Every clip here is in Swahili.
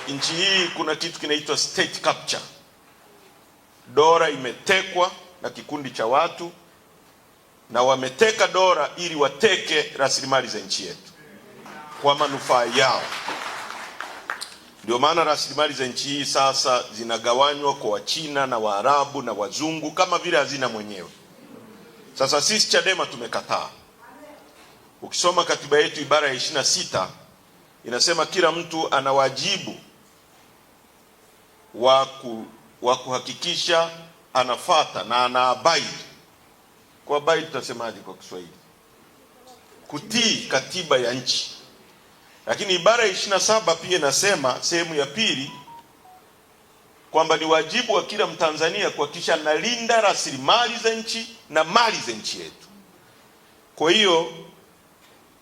Nchi hii kuna kitu kinaitwa state capture. Dola imetekwa na kikundi cha watu, na wameteka dola ili wateke rasilimali za nchi yetu kwa manufaa yao. Ndio maana rasilimali za nchi hii sasa zinagawanywa kwa Wachina na Waarabu na Wazungu kama vile hazina mwenyewe. Sasa sisi Chadema tumekataa. Ukisoma katiba yetu ibara ya 26 inasema kila mtu ana wajibu wa kuhakikisha anafata na anaabide. Kwa abide tutasemaje kwa Kiswahili? Kutii katiba ya nchi. Lakini ibara ya 27 pia inasema sehemu ya pili kwamba ni wajibu wa kila Mtanzania kuhakikisha analinda rasilimali za nchi na mali za nchi yetu. Kwa hiyo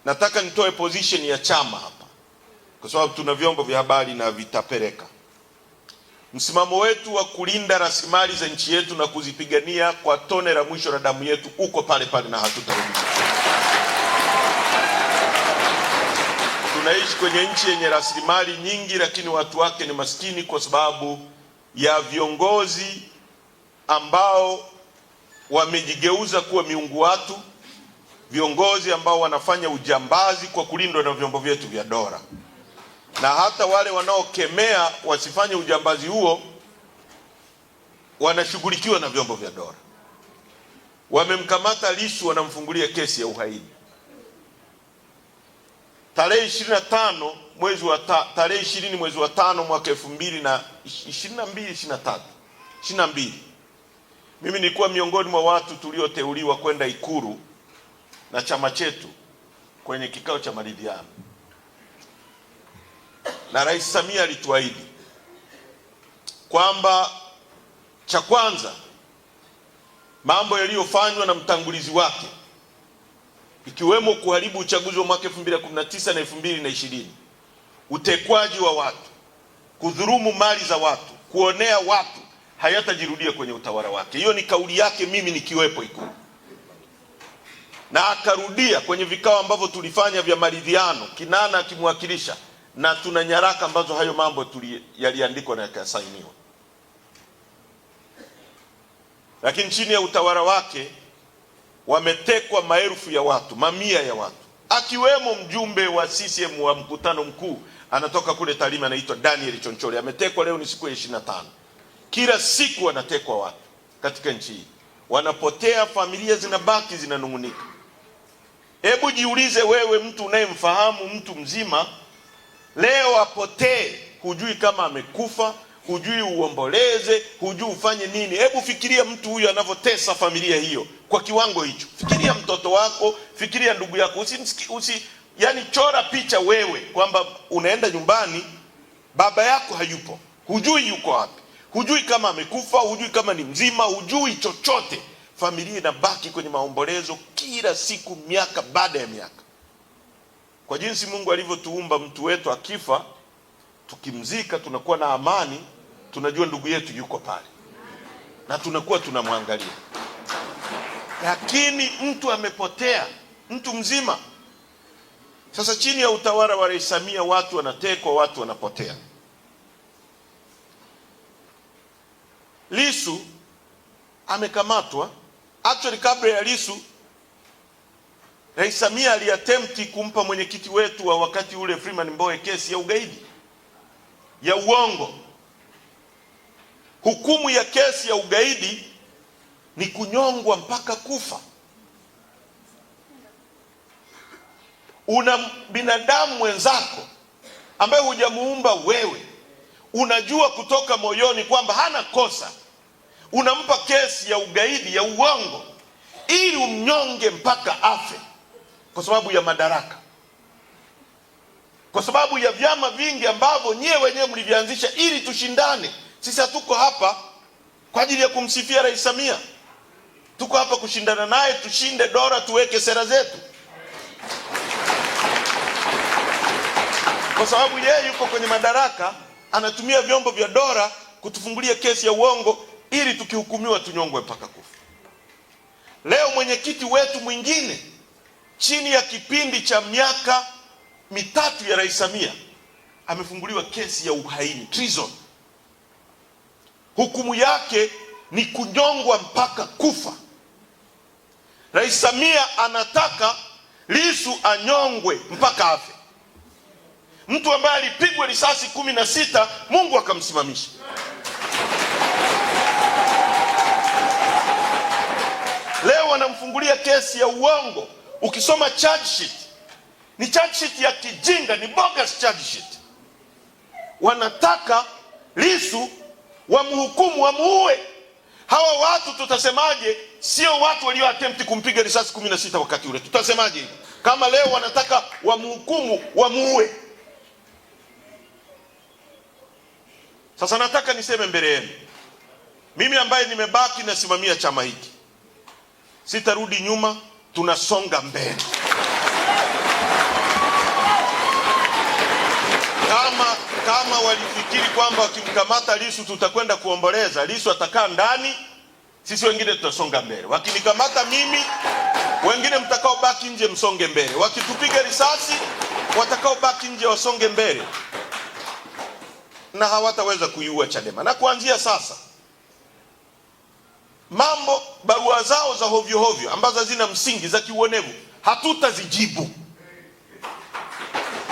nataka nitoe position ya chama hapa, kwa sababu tuna vyombo vya habari na vitapeleka msimamo wetu wa kulinda rasilimali za nchi yetu na kuzipigania kwa tone la mwisho la damu yetu uko pale pale na hatutarudi. Tunaishi kwenye nchi yenye rasilimali nyingi, lakini watu wake ni maskini kwa sababu ya viongozi ambao wamejigeuza kuwa miungu watu, viongozi ambao wanafanya ujambazi kwa kulindwa na vyombo vyetu vya dola. Na hata wale wanaokemea wasifanye ujambazi huo wanashughulikiwa na vyombo vya dola. Wamemkamata Lissu, wanamfungulia kesi ya uhaini. Tarehe 20 mwezi wa 5 mwaka 2022 mimi nilikuwa miongoni mwa watu tulioteuliwa kwenda Ikulu na chama chetu kwenye kikao cha maridhiano, na Rais Samia alituahidi kwamba cha kwanza, mambo yaliyofanywa na mtangulizi wake ikiwemo kuharibu uchaguzi wa mwaka 2019 na 2020, utekwaji wa watu, kudhulumu mali za watu, kuonea watu, hayatajirudia kwenye utawala wake. Hiyo ni kauli yake mimi nikiwepo Ikulu, na akarudia kwenye vikao ambavyo tulifanya vya maridhiano, Kinana akimwakilisha, na tuna nyaraka ambazo hayo mambo yaliandikwa na yakasainiwa. Lakini chini ya utawala wake wametekwa maelfu ya watu, mamia ya watu, akiwemo mjumbe wa CCM wa mkutano mkuu anatoka kule Tarime, anaitwa Daniel Chonchole. Ametekwa, leo ni siku ya 25. Kila siku wanatekwa watu katika nchi hii, wanapotea, familia zinabaki zinanungunika. Hebu jiulize wewe, mtu unayemfahamu, mtu mzima, leo apotee, hujui kama amekufa, hujui uomboleze, hujui ufanye nini. Hebu fikiria mtu huyu anavyotesa familia hiyo kwa kiwango hicho. Fikiria mtoto wako, fikiria ndugu yako. Yani chora picha wewe kwamba unaenda nyumbani, baba yako hayupo, hujui yuko wapi, hujui kama amekufa, hujui kama ni mzima, hujui chochote. Familia inabaki kwenye maombolezo kila siku, miaka baada ya miaka. Kwa jinsi Mungu alivyotuumba, mtu wetu akifa, tukimzika tunakuwa na amani, tunajua ndugu yetu yuko pale na tunakuwa tunamwangalia. Lakini mtu amepotea, mtu mzima. Sasa chini ya utawala wa Rais Samia watu wanatekwa, watu wanapotea. Lissu amekamatwa. Actually kabla ya Lissu, Rais Samia aliattempt kumpa mwenyekiti wetu wa wakati ule Freeman Mbowe kesi ya ugaidi, ya uongo. Hukumu ya kesi ya ugaidi ni kunyongwa mpaka kufa. Una binadamu mwenzako ambaye hujamuumba wewe, unajua kutoka moyoni kwamba hana kosa, unampa kesi ya ugaidi ya uongo ili umnyonge mpaka afe, kwa sababu ya madaraka, kwa sababu ya vyama vingi ambavyo nyewe wenyewe mlivianzisha ili tushindane. Sisi hatuko hapa kwa ajili ya kumsifia Rais Samia, tuko hapa kushindana naye, tushinde dola, tuweke sera zetu, kwa sababu yeye yuko kwenye madaraka, anatumia vyombo vya dola kutufungulia kesi ya uongo ili tukihukumiwa tunyongwe mpaka kufa. Leo mwenyekiti wetu mwingine chini ya kipindi cha miaka mitatu ya Rais Samia amefunguliwa kesi ya uhaini, treason. Hukumu yake ni kunyongwa mpaka kufa. Rais Samia anataka Lissu anyongwe mpaka afe. Mtu ambaye alipigwa risasi 16 Mungu akamsimamisha. Leo wanamfungulia kesi ya uongo. Ukisoma charge sheet, ni charge sheet ya kijinga, ni bogus charge sheet. Wanataka Lissu wamhukumu, wamuue. Hawa watu tutasemaje? Sio watu walio attempt kumpiga risasi 16 wakati ule. Tutasemaje kama leo wanataka wamhukumu, wamuue? Sasa nataka niseme mbele yenu, mimi ambaye nimebaki nasimamia chama hiki, sitarudi nyuma, tunasonga mbele. Kama walifikiri kwamba wakimkamata Lissu tutakwenda kuomboleza, Lissu atakaa ndani, sisi wengine tutasonga mbele. Wakinikamata mimi, wengine mtakao baki nje msonge mbele. Wakitupiga risasi, watakao baki nje wasonge mbele. Na hawataweza kuiua Chadema. Na kuanzia sasa, barua zao za hovyo hovyo ambazo hazina msingi, za kiuonevu, hatutazijibu.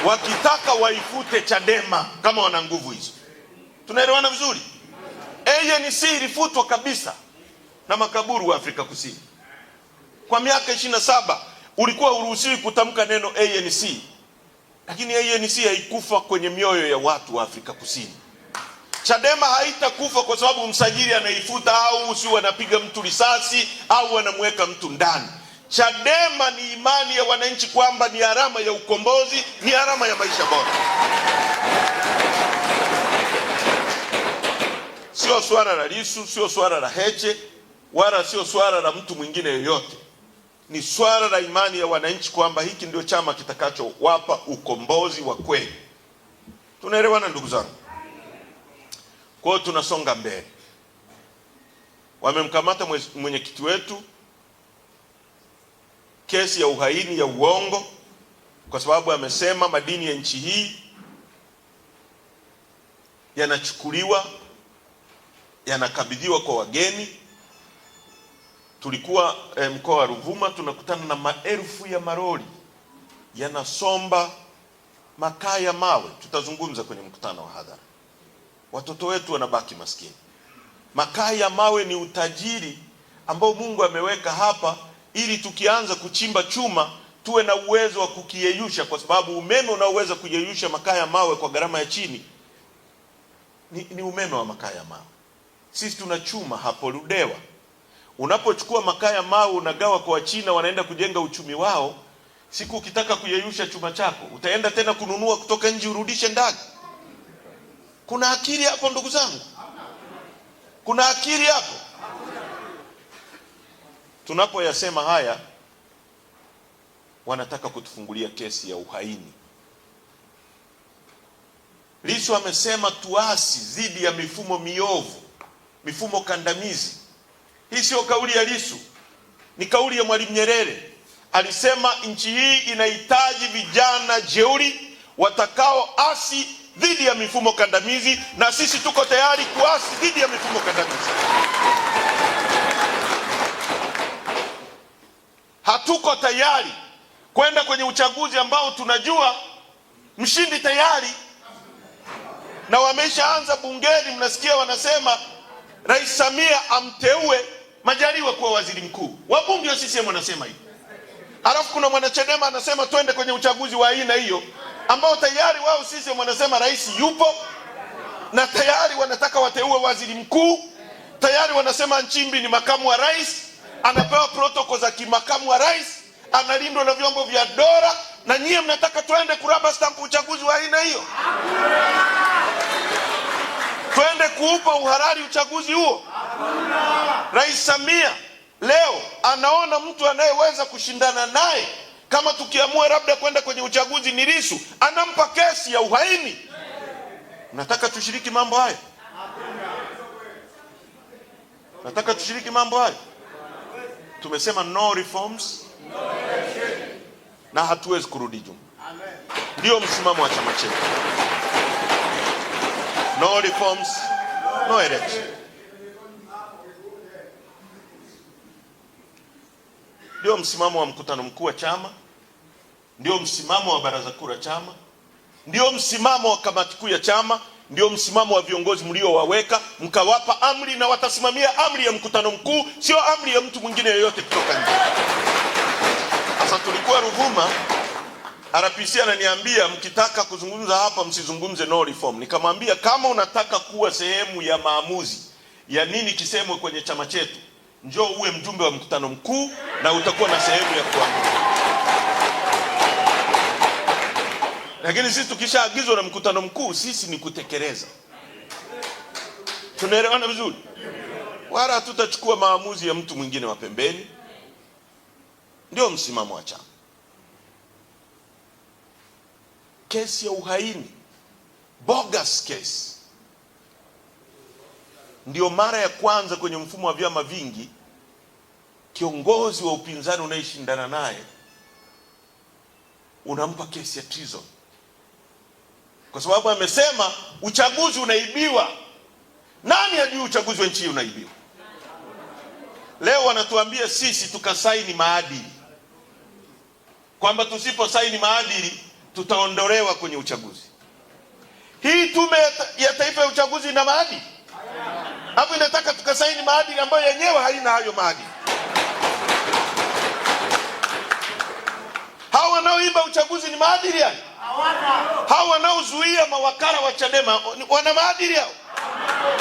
Wakitaka waifute Chadema kama wana nguvu hizo. Tunaelewana vizuri? ANC ilifutwa kabisa na makaburu wa Afrika Kusini. Kwa miaka 27 ulikuwa uruhusiwi kutamka neno ANC. Lakini ANC haikufa kwenye mioyo ya watu wa Afrika Kusini. Chadema haitakufa kwa sababu msajili anaifuta au si wanapiga mtu risasi au wanamweka mtu ndani. Chadema ni imani ya wananchi kwamba ni alama ya ukombozi, ni alama ya maisha bora. Sio swala la Lissu, sio swala la Heche, wala sio swala la mtu mwingine yoyote. Ni swala la imani ya wananchi kwamba hiki ndio chama kitakachowapa ukombozi wa kweli. Tunaelewana ndugu zangu? Kwa hiyo tunasonga mbele. Wamemkamata mwenyekiti wetu, kesi ya uhaini ya uongo, kwa sababu amesema madini ya nchi hii yanachukuliwa, yanakabidhiwa kwa wageni. Tulikuwa mkoa wa Ruvuma, tunakutana na maelfu ya maroli yanasomba makaa ya mawe. Tutazungumza kwenye mkutano wa hadhara. Watoto wetu wanabaki maskini. Makaa ya mawe ni utajiri ambao Mungu ameweka hapa ili tukianza kuchimba chuma tuwe na uwezo wa kukiyeyusha, kwa sababu umeme unaoweza kuyeyusha makaa ya mawe kwa gharama ya chini ni umeme wa makaa ya mawe. Sisi tuna chuma hapo Ludewa. Unapochukua makaa ya mawe unagawa kwa Wachina, wanaenda kujenga uchumi wao. Siku ukitaka kuyeyusha chuma chako, utaenda tena kununua kutoka nje urudishe ndani. Kuna akili hapo ndugu zangu? Kuna akili hapo? Tunapoyasema haya, wanataka kutufungulia kesi ya uhaini. Lissu amesema tuasi dhidi ya mifumo miovu, mifumo kandamizi. Hii sio kauli ya Lissu, ni kauli ya Mwalimu Nyerere. Alisema nchi hii inahitaji vijana jeuri watakao asi dhidi ya mifumo kandamizi, na sisi tuko tayari kuasi dhidi ya mifumo kandamizi. Hatuko tayari kwenda kwenye uchaguzi ambao tunajua mshindi tayari, na wameshaanza bungeni, mnasikia wanasema Rais Samia amteue Majaliwa kuwa waziri mkuu. Wabunge wa CCM wanasema hivi. Alafu kuna mwanachadema anasema twende kwenye uchaguzi wa aina hiyo ambao tayari wao CCM wanasema rais yupo, na tayari wanataka wateue waziri mkuu. Tayari wanasema Nchimbi ni makamu wa rais, anapewa protokoli za kimakamu wa rais, analindwa na vyombo vya dola, na nyie mnataka twende kuraba stamp uchaguzi wa aina hiyo? Twende kuupa uhalali uchaguzi huo? Rais Samia leo anaona mtu anayeweza kushindana naye, kama tukiamua labda kwenda kwenye uchaguzi ni Lissu, anampa kesi ya uhaini. Nataka tushiriki mambo haya? Nataka tushiriki mambo haya? Tumesema no reforms, na hatuwezi kurudi nyuma. Ndio msimamo wa chama chetu. No reforms, no election. Ndio msimamo wa mkutano mkuu wa chama, ndio msimamo wa baraza kuu la chama, ndio msimamo wa kamati kuu ya chama, ndio msimamo wa viongozi mliowaweka, mkawapa amri na watasimamia amri ya mkutano mkuu, sio amri ya mtu mwingine yoyote kutoka nje. Sasa tulikuwa Ruvuma, RPC ananiambia mkitaka kuzungumza hapa msizungumze no reform. Nikamwambia kama unataka kuwa sehemu ya maamuzi ya nini kisemwe kwenye chama chetu, njoo uwe mjumbe wa mkutano mkuu na utakuwa na sehemu ya kuamua. Lakini sisi tukishaagizwa na mkutano mkuu, sisi ni kutekeleza. Tunaelewana vizuri? Wala hatutachukua maamuzi ya mtu mwingine wa pembeni. Ndio msimamo wa chama. Kesi ya uhaini, bogus case, ndio mara ya kwanza kwenye mfumo wa vyama vingi kiongozi wa upinzani unayeshindana naye unampa kesi ya treason, kwa sababu amesema uchaguzi unaibiwa. Nani hajui uchaguzi wa nchi hii unaibiwa? Leo wanatuambia sisi tukasaini maadili, kwamba tusipo saini maadili tutaondolewa kwenye uchaguzi. Hii tume ya taifa ya uchaguzi ina maadili? Hapo inataka tukasaini maadili ambayo yenyewe haina hayo maadili. Hao wanaoiba uchaguzi ni maadili haya? Hao wanaozuia mawakala wa Chadema wana maadili hao?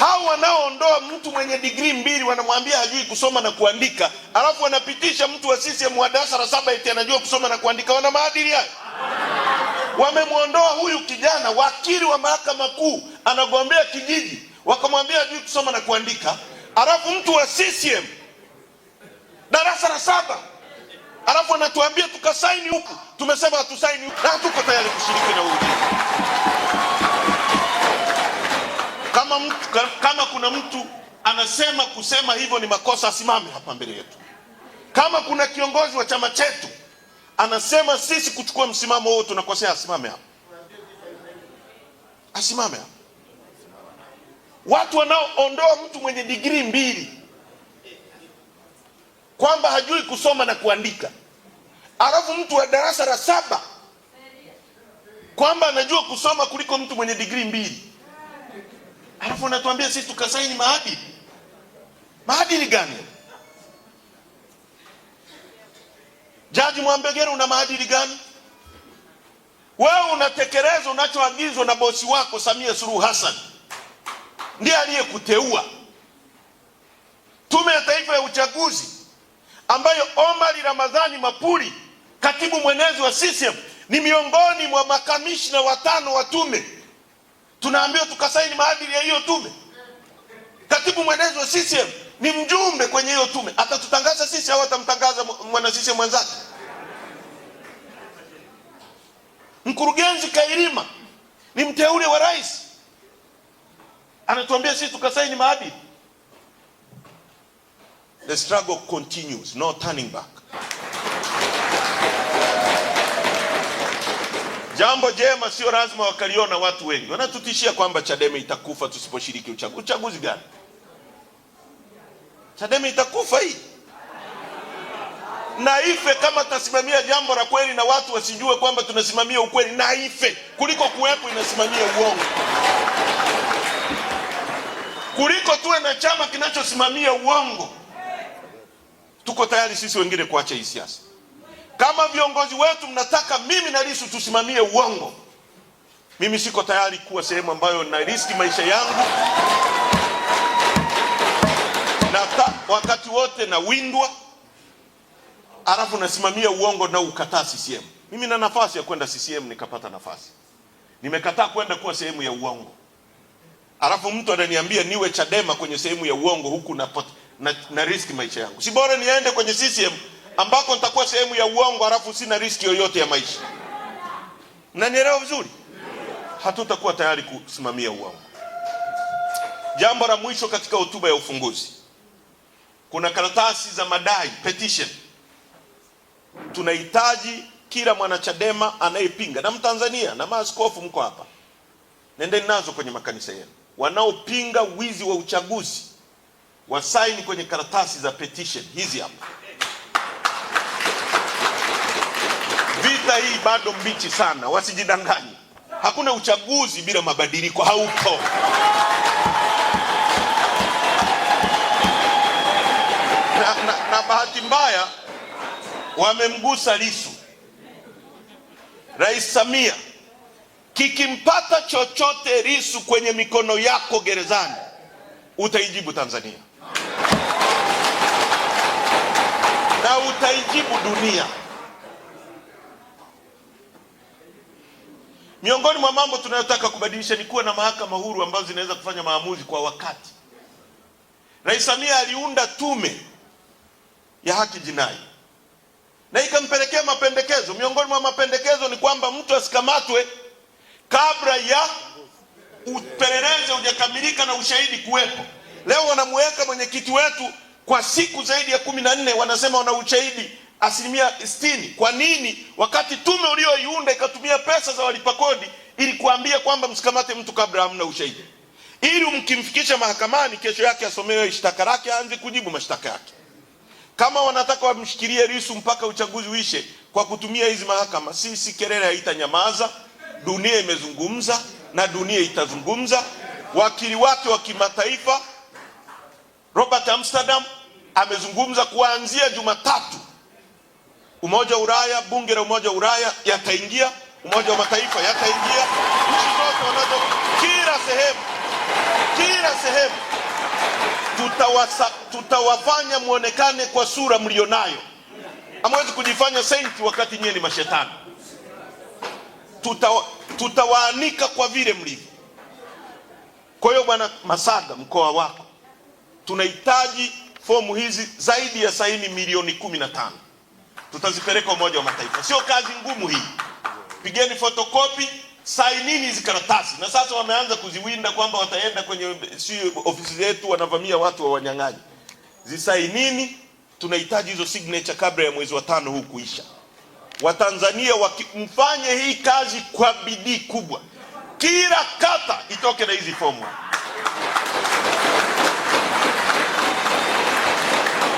Hao wanaoondoa mtu mwenye degree 2 wanamwambia hajui kusoma na kuandika, alafu wanapitisha mtu wa CCM wa darasa la 7 eti anajua kusoma na kuandika, wana maadili haya? Wamemuondoa huyu kijana wakili wa mahakama kuu anagombea kijiji, wakamwambia hajui kusoma na kuandika, alafu mtu wa CCM darasa la 7 alafu anatuambia tukasaini huku. Tumesema hatusaini huku na hatuko tayari kushiriki na huyu. Kama kuna mtu anasema kusema hivyo ni makosa, asimame hapa mbele yetu. Kama kuna kiongozi wa chama chetu anasema sisi kuchukua msimamo huo tunakosea, asimame hapa. Asimame hapa. Watu wanaoondoa mtu mwenye degree 2 kwamba hajui kusoma na kuandika, alafu mtu wa darasa la 7 kwamba anajua kusoma kuliko mtu mwenye degree 2, alafu anatuambia sisi tukasaini maadili. Maadili gani? Jaji Mwambegere, una maadili gani? Wewe unatekeleza unachoagizwa na bosi wako Samia Suluhu Hassan, ndiye aliyekuteua. Tume ya Taifa ya Uchaguzi ambayo Omar Ramadhani Mapuri, katibu mwenezi wa CCM, ni miongoni mwa makamishna 5 wa tume, tunaambiwa tukasaini maadili ya hiyo tume. Katibu mwenezi wa CCM ni mjumbe kwenye hiyo tume. Atatutangaza sisi au atamtangaza mwana CCM mwenzake? Mkurugenzi Kairima ni mteule wa rais, anatuambia sisi tukasaini maadili. The struggle continues, no turning back. Jambo jema sio lazima wakaliona watu wengi. Wanatutishia kwamba Chadema itakufa tusiposhiriki uchaguzi. Uchaguzi gani? Chadema itakufa hii? Na ife kama tasimamia jambo la kweli na watu wasijue kwamba tunasimamia ukweli, na ife kuliko kuwepo inasimamia uongo. Kuliko tuwe na chama kinachosimamia uongo. Tuko tayari sisi wengine kuacha hii siasa. Kama viongozi wetu mnataka mimi na Lissu tusimamie uongo, mimi siko tayari kuwa sehemu ambayo na riski maisha yangu na wakati wote na windwa, alafu nasimamia uongo na ukataa CCM. Mimi na nafasi ya kwenda CCM nikapata nafasi. Nimekataa kwenda kuwa sehemu ya uongo. Alafu mtu ananiambia niwe Chadema kwenye sehemu ya uongo huku na riski maisha yangu. Si bora niende kwenye CCM ambako nitakuwa sehemu ya uongo alafu sina riski yoyote ya maisha? Mnanielewa vizuri? Hatutakuwa tayari kusimamia uongo. Jambo la mwisho katika hotuba ya ufunguzi, kuna karatasi za madai, petition. Tunahitaji kila mwanachadema anayepinga, na Mtanzania na maaskofu mko hapa, nendeni nazo kwenye makanisa yenu. wanaopinga wizi wa uchaguzi wasaini kwenye karatasi za petition hizi hapa. Vita hii bado mbichi sana, wasijidanganye. Hakuna uchaguzi bila mabadiliko, haupo. Na bahati mbaya wamemgusa Lissu. Rais Samia, kikimpata chochote Lissu kwenye mikono yako gerezani, utaijibu Tanzania na utaijibu dunia. Miongoni mwa mambo tunayotaka kubadilisha ni kuwa na mahakama huru ambazo zinaweza kufanya maamuzi kwa wakati. Rais Samia aliunda tume ya haki jinai na ikampelekea mapendekezo. Miongoni mwa mapendekezo ni kwamba mtu asikamatwe kabla ya upelelezi hujakamilika na ushahidi kuwepo. Leo wanamuweka mwenyekiti wetu kwa siku zaidi ya 14, wanasema wana ushahidi 60%. Kwa nini? Wakati tume ulioiunda ikatumia pesa za walipa kodi ili kuambia kwamba msikamate mtu kabla hamna ushahidi, ili mkimfikisha mahakamani kesho yake asomewe shtaka lake, aanze kujibu mashtaka yake. Kama wanataka wamshikilie Lissu mpaka uchaguzi uishe kwa kutumia hizi mahakama, sisi kelele haitanyamaza. Dunia imezungumza na dunia itazungumza. Wakili wake wa kimataifa Robert Amsterdam amezungumza kuanzia Jumatatu. Umoja wa Ulaya, bunge la Umoja wa Ulaya yataingia, Umoja wa Mataifa yataingia, nchi zote wanazo, kila sehemu tutawafanya muonekane kwa sura mlionayo. Hamwezi kujifanya saint wakati nyinyi ni mashetani. Tutawaanika kwa vile mlivyo. Kwa hiyo Bwana Masaga, mkoa wako tunahitaji fomu hizi zaidi ya saini milioni 15. Tutazipeleka Umoja wa Mataifa. Sio kazi ngumu hii. Pigeni fotokopi, sainini hizi karatasi. Na sasa wameanza kuziwinda kwamba wataenda kwenye ofisi zetu wanavamia watu wa wanyang'anyi. Zisainini, tunahitaji hizo signature kabla ya mwezi wa 5 huu kuisha. Watanzania wakimfanye hii kazi kwa bidii kubwa, kila kata itoke na hizi fomu.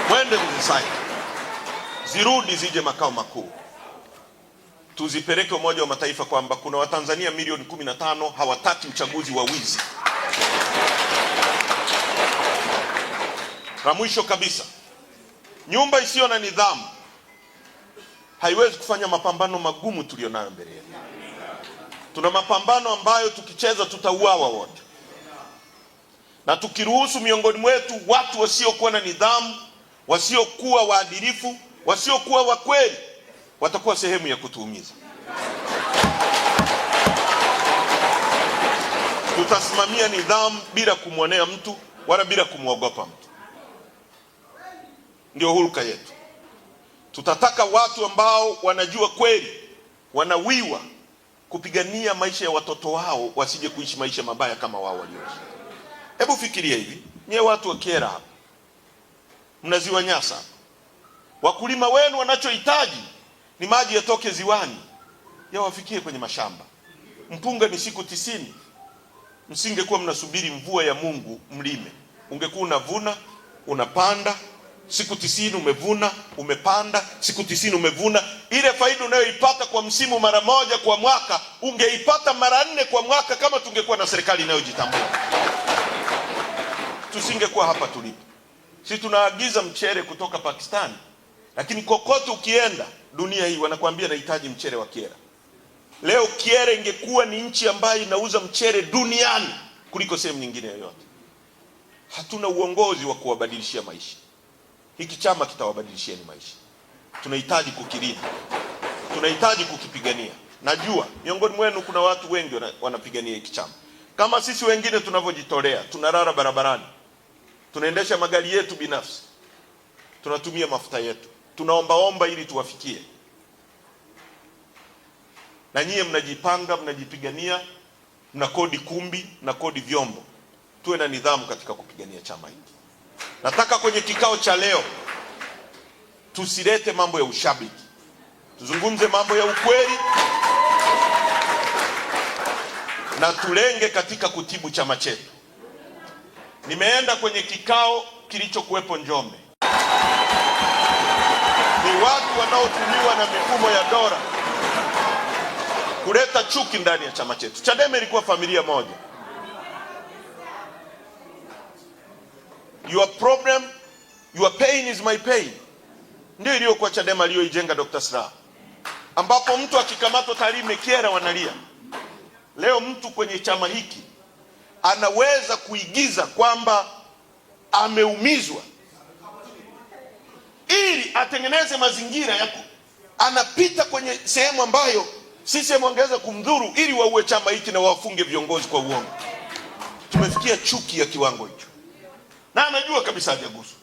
Mwende mzisaini, zirudi zije makao makuu, tuzipeleke Umoja wa Mataifa kwamba kuna Watanzania milioni 15 hawataki uchaguzi wa wizi. Na mwisho kabisa, nyumba isiyo na nidhamu haiwezi kufanya mapambano magumu tulionayo mbele yetu. Tuna mapambano ambayo tukicheza tutauawa wote, na tukiruhusu miongoni mwetu watu wasiokuwa na nidhamu, wasiokuwa waadilifu, wasiokuwa wa kweli, watakuwa sehemu ya kutuumiza. Tutasimamia nidhamu bila kumwonea mtu wala bila kumwogopa mtu. Ndio hulka yetu. Tutataka watu ambao wanajua kweli, wanawiwa kupigania maisha ya watoto wao, wasije kuishi maisha mabaya kama wao walioishi. Hebu fikiria hivi, nyewe watu wa Kyela hapa, mnaziwa Nyasa, wakulima wenu wanachohitaji ni maji yatoke ziwani yawafikie kwenye mashamba. Mpunga ni siku 90. Msingekuwa mnasubiri mvua ya Mungu mlime. Ungekuwa unavuna, unapanda, siku 90 umevuna, umepanda, siku 90 umevuna. Ile faida unayoipata kwa msimu mara moja kwa mwaka, ungeipata mara 4 kwa mwaka kama tungekuwa na serikali inayojitambua. Tusingekuwa hapa tulipo. Sisi tunaagiza mchele kutoka Pakistan, lakini kokote ukienda dunia hii wanakuambia nahitaji mchele wa Kyela. Leo Kyela ingekuwa ni nchi ambayo inauza mchele duniani kuliko sehemu nyingine yoyote. Hatuna uongozi wa kuwabadilishia maisha. Hiki chama kitawabadilishia maisha. Tunahitaji kukilinda, tunahitaji kukipigania. Najua miongoni mwenu kuna watu wengi wanapigania hiki chama. Kama sisi wengine tunavyojitolea, tunalala barabarani, tunaendesha magari yetu binafsi, tunatumia mafuta yetu, tunaombaomba ili tuwafikie. Na nyie mnajipanga, mnajipigania, mnakodi kumbi, mnakodi vyombo. Tuwe na nidhamu katika kupigania chama hiki. Nataka kwenye kikao cha leo tusilete mambo ya ushabiki. Tuzungumze mambo ya ukweli na tulenge katika kutibu chama chetu. Nimeenda kwenye kikao kilichokuwepo Njombe. Ni watu wanaotumiwa na mifumo ya dola kuleta chuki ndani ya chama chetu. Chadema ilikuwa familia moja. Your problem, your pain is my pain. Ndio iliyokuwa Chadema aliyoijenga Dr. Slaa, ambapo mtu akikamatwa Tarime Kyela wanalia. Leo mtu kwenye chama hiki anaweza kuigiza kwamba ameumizwa ili atengeneze mazingira ya anapita kwenye sehemu ambayo CCM wangeweza kumdhuru ili waue chama hiki na wafunge viongozi kwa uongo. Tumefikia chuki ya kiwango hicho, na anajua kabisa hajaguswa.